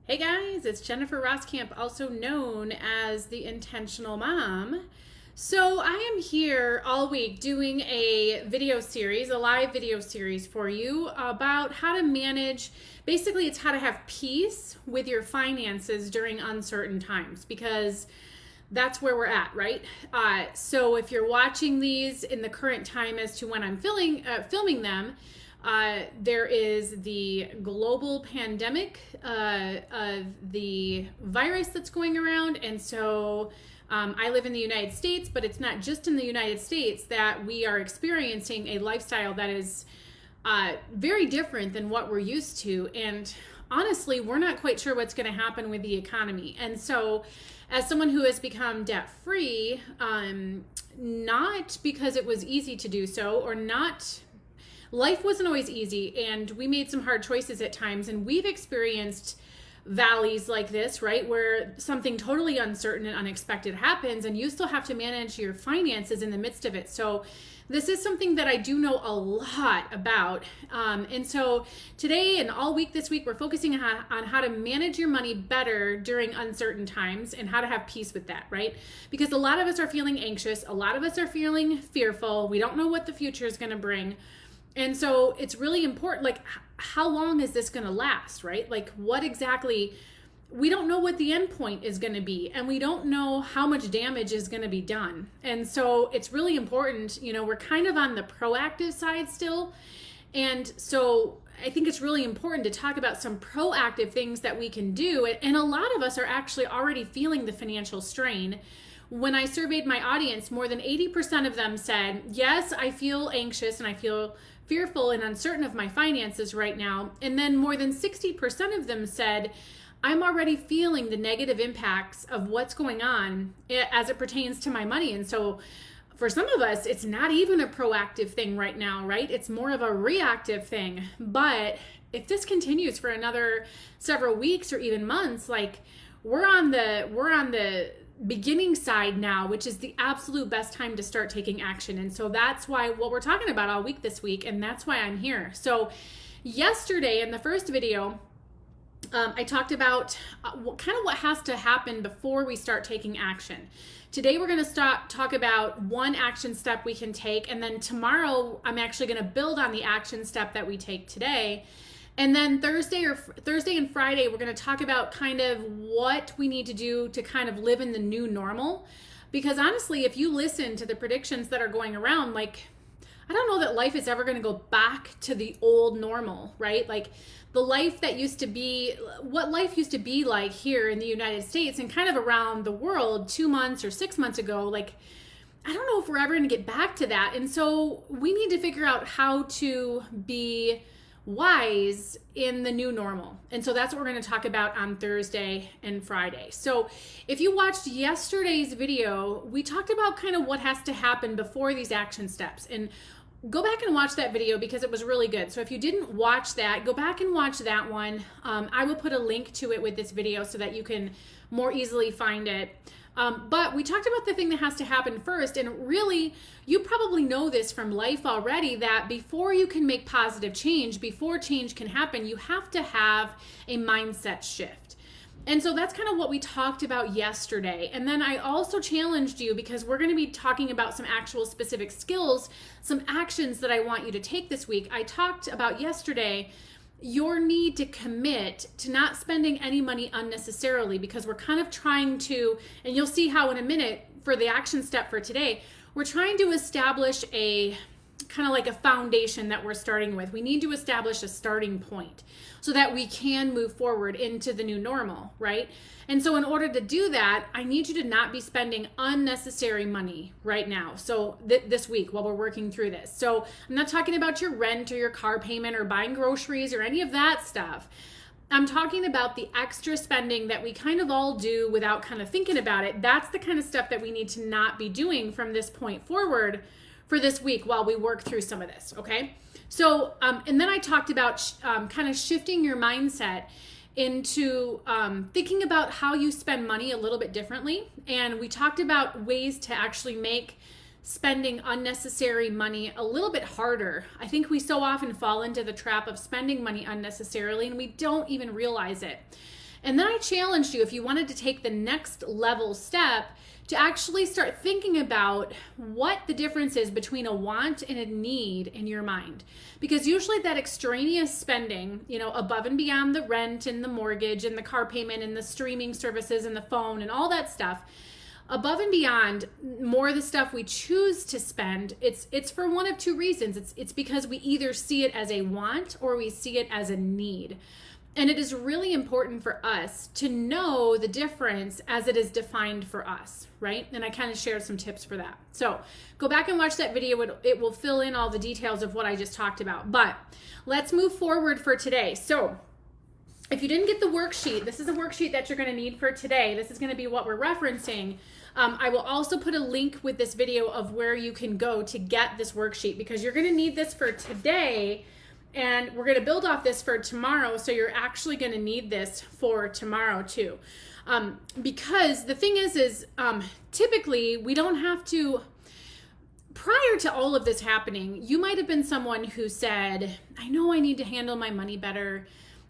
Hey guys, it's Jennifer Roskamp, also known as the Intentional Mom. So I am here all week doing a video series, a live video series for you about how to manage, basically it's how to have peace with your finances during uncertain times, because that's where we're at, right? So if you're watching these in the current time as to when I'm filming them, there is the global pandemic of the virus that's going around. And so I live in the United States, but it's not just in the United States that we are experiencing a lifestyle that is very different than what we're used to. And honestly, we're not quite sure what's going to happen with the economy. And so as someone who has become debt-free, not because it was easy to do so, or not, life wasn't always easy, and we made some hard choices at times, and we've experienced valleys like this, right, where something totally uncertain and unexpected happens, and you still have to manage your finances in the midst of it. So this is something that I do know a lot about. And so today and all week this week, we're focusing on how to manage your money better during uncertain times and how to have peace with that, right? Because a lot of us are feeling anxious. A lot of us are feeling fearful. We don't know what the future is going to bring. And so it's really important, like, how long is this going to last, right? Like, what exactly, we don't know what the end point is going to be, and we don't know how much damage is going to be done. And so it's really important, we're kind of on the proactive side still. And so I think it's really important to talk about some proactive things that we can do. And a lot of us are actually already feeling the financial strain. When I surveyed my audience, more than 80% of them said, yes, I feel anxious and I feel fearful and uncertain of my finances right now. And then more than 60% of them said, I'm already feeling the negative impacts of what's going on as it pertains to my money. And so for some of us, it's not even a proactive thing right now, right? It's more of a reactive thing. But if this continues for another several weeks or even months, like we're on the beginning side now, which is the absolute best time to start taking action. And so that's why what we're talking about all week this week, and that's why I'm here. So yesterday in the first video, I talked about kind of what has to happen before we start taking action. Today we're going to talk about one action step we can take, and then tomorrow I'm actually going to build on the action step that we take today. And then Thursday and Friday, we're going to talk about kind of what we need to do to kind of live in the new normal. Because honestly, if you listen to the predictions that are going around, like, I don't know that life is ever going to go back to the old normal, right? Like the life that used to be, what life used to be like here in the United States and kind of around the world 2 months or 6 months ago, like, I don't know if we're ever going to get back to that. And so we need to figure out how to be wise in the new normal. And so that's what we're going to talk about on Thursday and Friday. So if you watched yesterday's video, we talked about kind of what has to happen before these action steps. And go back and watch that video because it was really good. So if you didn't watch that, go back and watch that one. I will put a link to it with this video so that you can more easily find it. But we talked about the thing that has to happen first, and really, you probably know this from life already, that before you can make positive change, before change can happen, you have to have a mindset shift. And so that's kind of what we talked about yesterday. And then I also challenged you, because we're going to be talking about some actual specific skills, some actions that I want you to take this week. I talked about yesterday your need to commit to not spending any money unnecessarily, because we're kind of trying to, and you'll see how in a minute for the action step for today, we're trying to establish a kind of like a foundation that we're starting with. We need to establish a starting point so that we can move forward into the new normal, right? And so in order to do that, I need you to not be spending unnecessary money right now. So this week while we're working through this. So I'm not talking about your rent or your car payment or buying groceries or any of that stuff. I'm talking about the extra spending that we kind of all do without kind of thinking about it. That's the kind of stuff that we need to not be doing from this point forward for this week while we work through some of this, okay? So, and then I talked about kind of shifting your mindset into thinking about how you spend money a little bit differently. And we talked about ways to actually make spending unnecessary money a little bit harder. I think we so often fall into the trap of spending money unnecessarily and we don't even realize it. And then I challenged you, if you wanted to take the next level step, to actually start thinking about what the difference is between a want and a need in your mind. Because usually that extraneous spending, above and beyond the rent and the mortgage and the car payment and the streaming services and the phone and all that stuff, above and beyond more of the stuff we choose to spend, it's for one of two reasons. It's because we either see it as a want or we see it as a need. And it is really important for us to know the difference as it is defined for us, right? And I kind of shared some tips for that. So go back and watch that video. It will fill in all the details of what I just talked about. But let's move forward for today. So if you didn't get the worksheet, this is a worksheet that you're going to need for today. This is going to be what we're referencing. I will also put a link with this video of where you can go to get this worksheet, because you're going to need this for today. And we're going to build off this for tomorrow, so you're actually going to need this for tomorrow too. Because the thing is typically we don't have to, prior to all of this happening, you might have been someone who said, I know I need to handle my money better.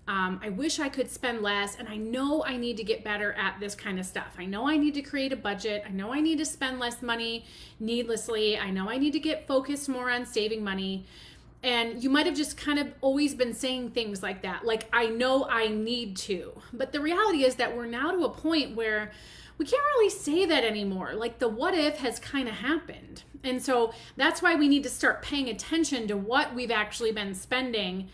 I wish I could spend less, and I know I need to get better at this kind of stuff. I know I need to create a budget. I know I need to spend less money needlessly. I know I need to get focused more on saving money. And you might have just kind of always been saying things like that, like, I know I need to. But the reality is that we're now to a point where we can't really say that anymore. Like, the what if has kind of happened. And so that's why we need to start paying attention to what we've actually been spending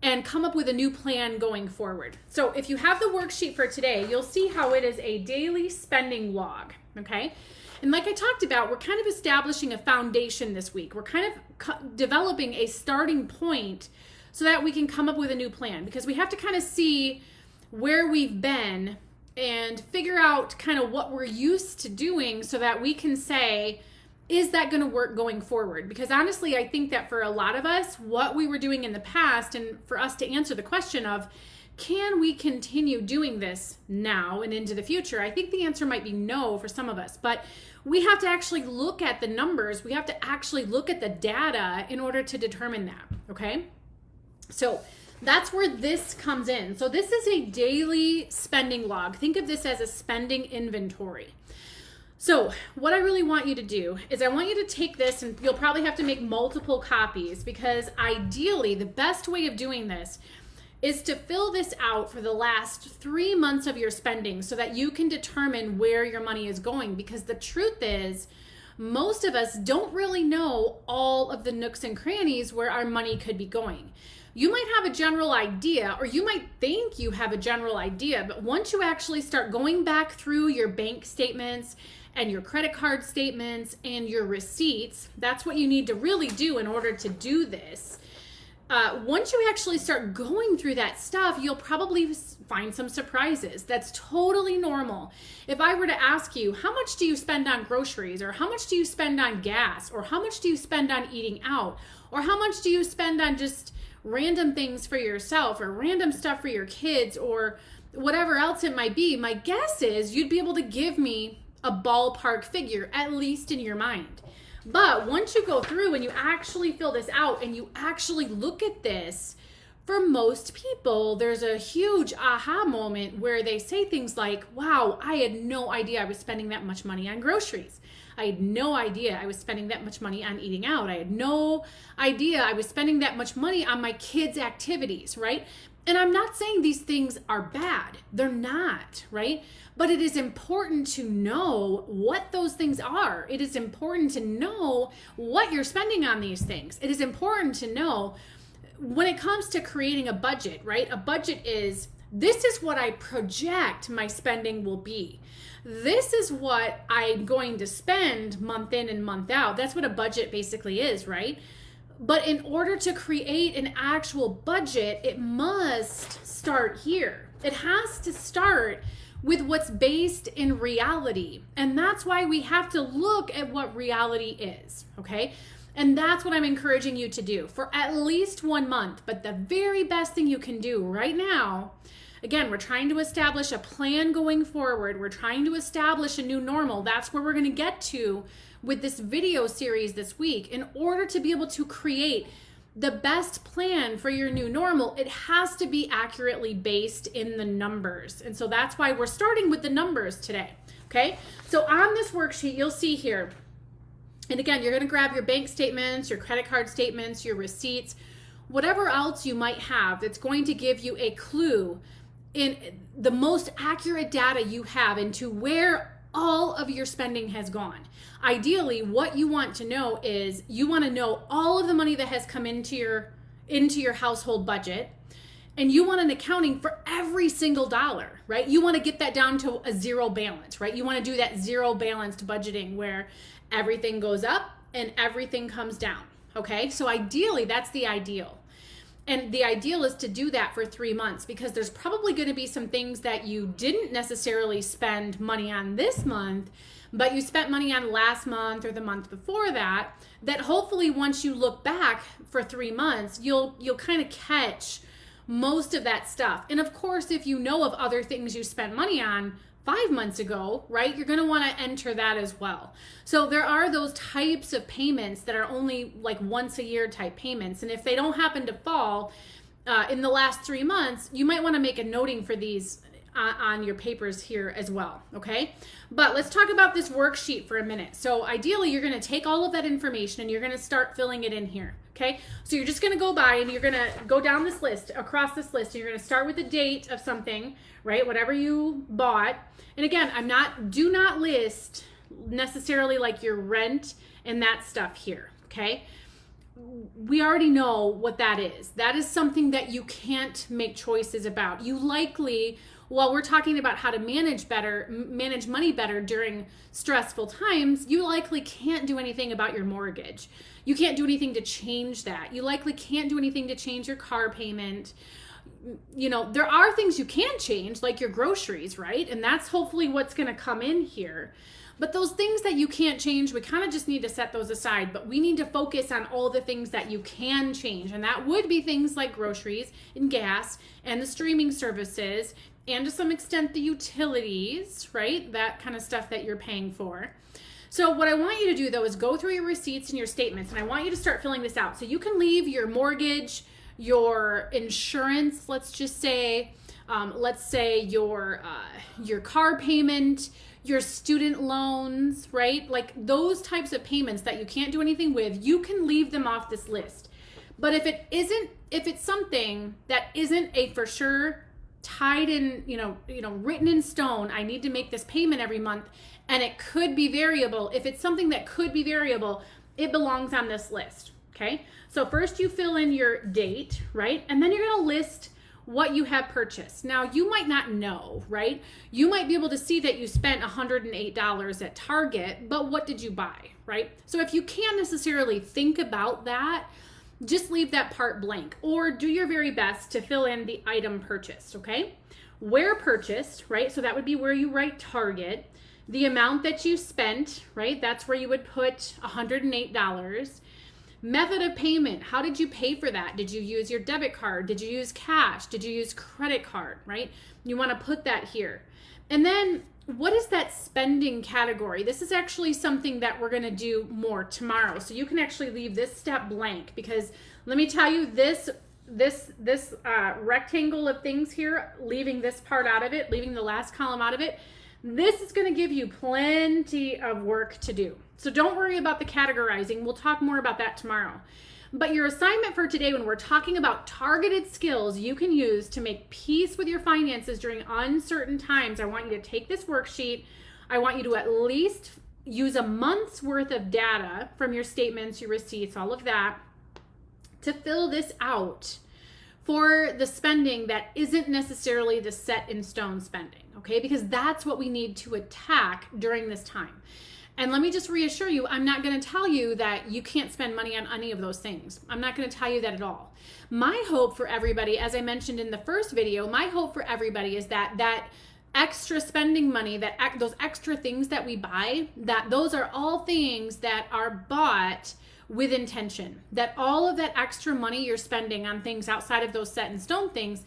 and come up with a new plan going forward. So if you have the worksheet for today, you'll see how it is a daily spending log, okay? And like I talked about, we're kind of establishing a foundation this week. We're kind of developing a starting point so that we can come up with a new plan, because we have to kind of see where we've been and figure out kind of what we're used to doing so that we can say, is that going to work going forward? Because honestly, I think that for a lot of us, what we were doing in the past, and for us to answer the question of, can we continue doing this now and into the future? I think the answer might be no for some of us, but we have to actually look at the numbers. We have to actually look at the data in order to determine that, okay? So that's where this comes in. So this is a daily spending log. Think of this as a spending inventory. So what I really want you to do is I want you to take this, and you'll probably have to make multiple copies, because ideally the best way of doing this is to fill this out for the last 3 months of your spending so that you can determine where your money is going. Because the truth is, most of us don't really know all of the nooks and crannies where our money could be going. You might have a general idea, or you might think you have a general idea, but once you actually start going back through your bank statements and your credit card statements and your receipts, that's what you need to really do in order to do this. Once you actually start going through that stuff, you'll probably find some surprises. That's totally normal. If I were to ask you, how much do you spend on groceries, or how much do you spend on gas, or how much do you spend on eating out, or how much do you spend on just random things for yourself, or random stuff for your kids, or whatever else it might be, my guess is you'd be able to give me a ballpark figure, at least in your mind. But once you go through and you actually fill this out and you actually look at this, for most people, there's a huge aha moment where they say things like, wow, I had no idea I was spending that much money on groceries. I had no idea I was spending that much money on eating out. I had no idea I was spending that much money on my kids' activities, right? And I'm not saying these things are bad. They're not, right? But it is important to know what those things are. It is important to know what you're spending on these things. It is important to know when it comes to creating a budget, right? A budget is, this is what I project my spending will be. This is what I'm going to spend month in and month out. That's what a budget basically is, right? But in order to create an actual budget, it must start here. It has to start with what's based in reality. And that's why we have to look at what reality is, okay? And that's what I'm encouraging you to do for at least 1 month. But the very best thing you can do right now, again, we're trying to establish a plan going forward. We're trying to establish a new normal. That's where we're going to get to with this video series this week, in order to be able to create the best plan for your new normal, it has to be accurately based in the numbers. And so that's why we're starting with the numbers today. Okay, so on this worksheet, you'll see here, and again, you're going to grab your bank statements, your credit card statements, your receipts, whatever else you might have that's going to give you a clue in the most accurate data you have into where all of your spending has gone. Ideally, what you want to know is you want to know all of the money that has come into your household budget, and you want an accounting for every single dollar, right? You want to get that down to a zero balance, right? You want to do that zero balanced budgeting where everything goes up and everything comes down, okay? So ideally, that's the ideal. And the ideal is to do that for 3 months, because there's probably going to be some things that you didn't necessarily spend money on this month, but you spent money on last month or the month before that, that hopefully once you look back for 3 months, you'll kind of catch most of that stuff. And of course, if you know of other things you spent money on 5 months ago, right, you're going to want to enter that as well. So there are those types of payments that are only like once a year type payments. And if they don't happen to fall in the last 3 months, you might want to make a noting for these on your papers here as well, okay? But let's talk about this worksheet for a minute. So ideally, you're going to take all of that information and you're going to start filling it in here, okay? So you're just going to go by and you're going to go down this list, across this list, and you're going to start with the date of something, right? Whatever you bought. And again, do not list necessarily like your rent and that stuff here, okay? We already know what that is. That is something that you can't make choices about. You likely, while we're talking about how to manage money better during stressful times, you likely can't do anything about your mortgage. You can't do anything to change that. You likely can't do anything to change your car payment. You know, there are things you can change, like your groceries, right? And that's hopefully what's going to come in here. But those things that you can't change, we kind of just need to set those aside. But we need to focus on all the things that you can change. And that would be things like groceries and gas and the streaming services and to some extent the utilities, right? That kind of stuff that you're paying for. So what I want you to do though is go through your receipts and your statements, and I want you to start filling this out. So you can leave your mortgage, your insurance, let's say your car payment, your student loans, right? Like those types of payments that you can't do anything with, you can leave them off this list. But if it's something that isn't a for sure tied in, written in stone, I need to make this payment every month, and it could be variable. If it's something that could be variable, it belongs on this list, okay? So first you fill in your date, right? And then you're gonna list what you have purchased. Now you might not know, right? You might be able to see that you spent $108 at Target, but what did you buy, right? So if you can't necessarily think about that, just leave that part blank, or do your very best to fill in the item purchased, okay? Where purchased, right? So that would be where you write Target. The amount that you spent, right? That's where you would put $108. Method of payment, how did you pay for that? Did you use your debit card? Did you use cash? Did you use credit card, right? You want to put that here. And then what is that spending category? This is actually something that we're going to do more tomorrow. So you can actually leave this step blank, because let me tell you, this rectangle of things here, leaving this part out of it, leaving the last column out of it, this is going to give you plenty of work to do. So don't worry about the categorizing. We'll talk more about that tomorrow. But your assignment for today, when we're talking about targeted skills you can use to make peace with your finances during uncertain times, I want you to take this worksheet. I want you to at least use a month's worth of data from your statements, your receipts, all of that, to fill this out for the spending that isn't necessarily the set in stone spending, okay? Because that's what we need to attack during this time. And let me just reassure you, I'm not going to tell you that you can't spend money on any of those things. I'm not going to tell you that at all. My hope for everybody, as I mentioned in the first video, my hope for everybody is that extra spending money, those extra things that we buy, that those are all things that are bought with intention. That all of that extra money you're spending on things outside of those set in stone things,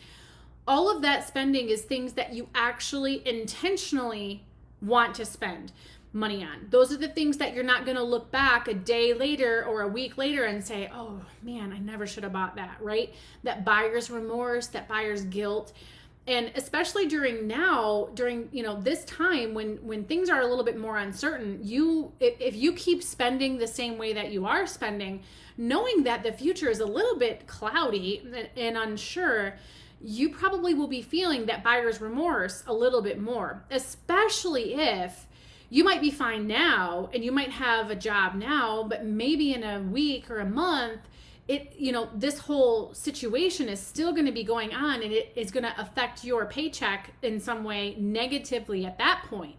all of that spending is things that you actually intentionally want to spend. money on. Those are the things that you're not going to look back a day later or a week later and say, oh man, I never should have bought that, right? That buyer's remorse, that buyer's guilt. And especially during this time when things are a little bit more uncertain, if you keep spending the same way that you are spending, knowing that the future is a little bit cloudy and unsure, you probably will be feeling that buyer's remorse a little bit more, especially if you might be fine now and you might have a job now, but maybe in a week or a month, this whole situation is still going to be going on, and it is going to affect your paycheck in some way negatively at that point.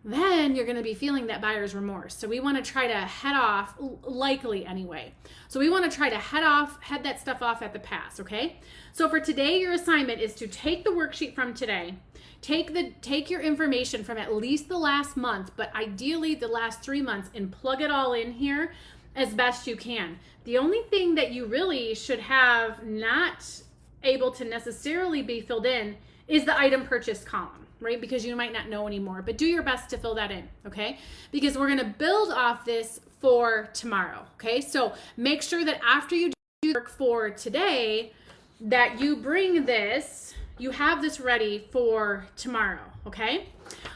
Then you're going to be feeling that buyer's remorse. So we want to try to head off, likely anyway. So we want to try to head that stuff off at the pass, okay? So for today, your assignment is to take the worksheet from today, take your information from at least the last month, but ideally the last 3 months, and plug it all in here as best you can. The only thing that you really should have not able to necessarily be filled in is the item purchase column, right? Because you might not know anymore, but do your best to fill that in, okay? Because we're gonna build off this for tomorrow, okay? So make sure that after you do work for today, that you bring this, you have this ready for tomorrow, okay?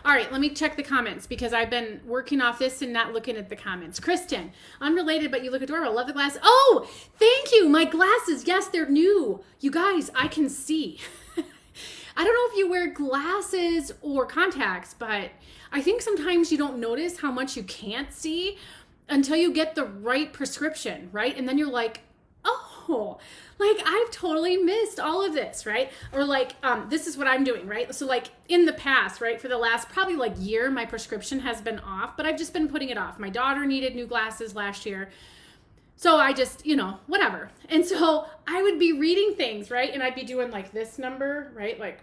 All right, let me check the comments because I've been working off this and not looking at the comments. Kristen, unrelated, but you look adorable. Love the glasses. Oh, thank you. My glasses. Yes, they're new. You guys, I can see. I don't know if you wear glasses or contacts, but I think sometimes you don't notice how much you can't see until you get the right prescription, right? And then you're like, oh, like I've totally missed all of this, right? Or like, this is what I'm doing, right? So like in the past, right, for the last probably like year, my prescription has been off, but I've just been putting it off. My daughter needed new glasses last year. So I just, whatever. And so I would be reading things, right? And I'd be doing like this number, right? Like,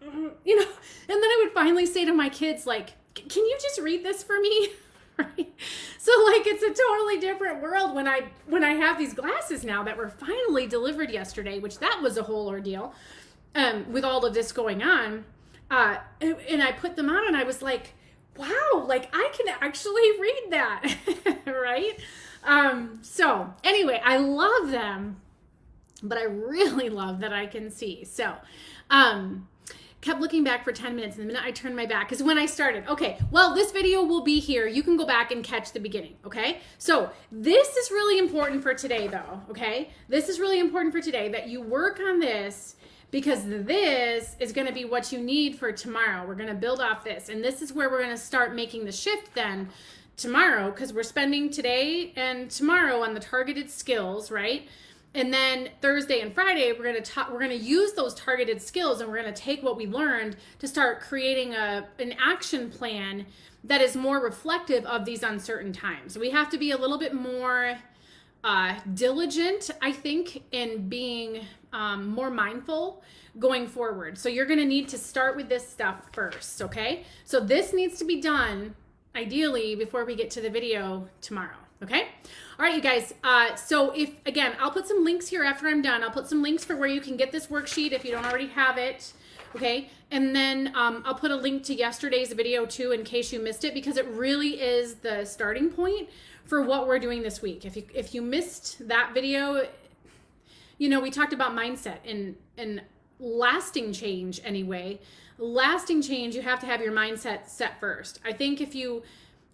and then I would finally say to my kids, like, can you just read this for me? Right? So like it's a totally different world when I have these glasses now that were finally delivered yesterday, which that was a whole ordeal with all of this going on. And I put them on and I was like, wow, like I can actually read that, right? So anyway, I love them, but I really love that I can see. So, kept looking back for 10 minutes, and the minute I turned my back, because when I started, okay, well, this video will be here. You can go back and catch the beginning, okay? So this is really important for today, though, okay? This is really important for today, that you work on this, because this is going to be what you need for tomorrow. We're going to build off this, and this is where we're going to start making the shift then tomorrow, because we're spending today and tomorrow on the targeted skills, right? And then Thursday and Friday, we're going to use those targeted skills, and we're going to take what we learned to start creating an action plan that is more reflective of these uncertain times. We have to be a little bit more diligent, I think, in being more mindful going forward. So you're going to need to start with this stuff first, okay? So this needs to be done ideally before we get to the video tomorrow. Okay. All right, you guys. So I'll put some links here after I'm done. I'll put some links for where you can get this worksheet if you don't already have it. Okay. And then I'll put a link to yesterday's video too, in case you missed it, because it really is the starting point for what we're doing this week. If you missed that video, we talked about mindset and lasting change anyway. Lasting change, you have to have your mindset set first. I think if you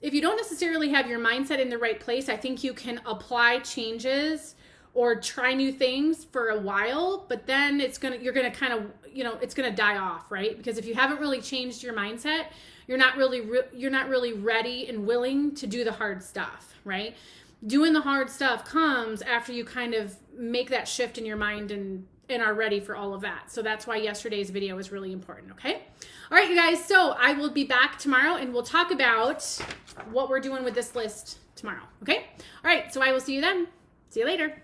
don't necessarily have your mindset in the right place, I think you can apply changes or try new things for a while, but then it's going to die off, right? Because if you haven't really changed your mindset, you're not really ready and willing to do the hard stuff, right? Doing the hard stuff comes after you kind of make that shift in your mind and are ready for all of that. So that's why yesterday's video is really important, okay? All right, you guys, so I will be back tomorrow and we'll talk about what we're doing with this list tomorrow, okay? All right, so I will see you then. See you later.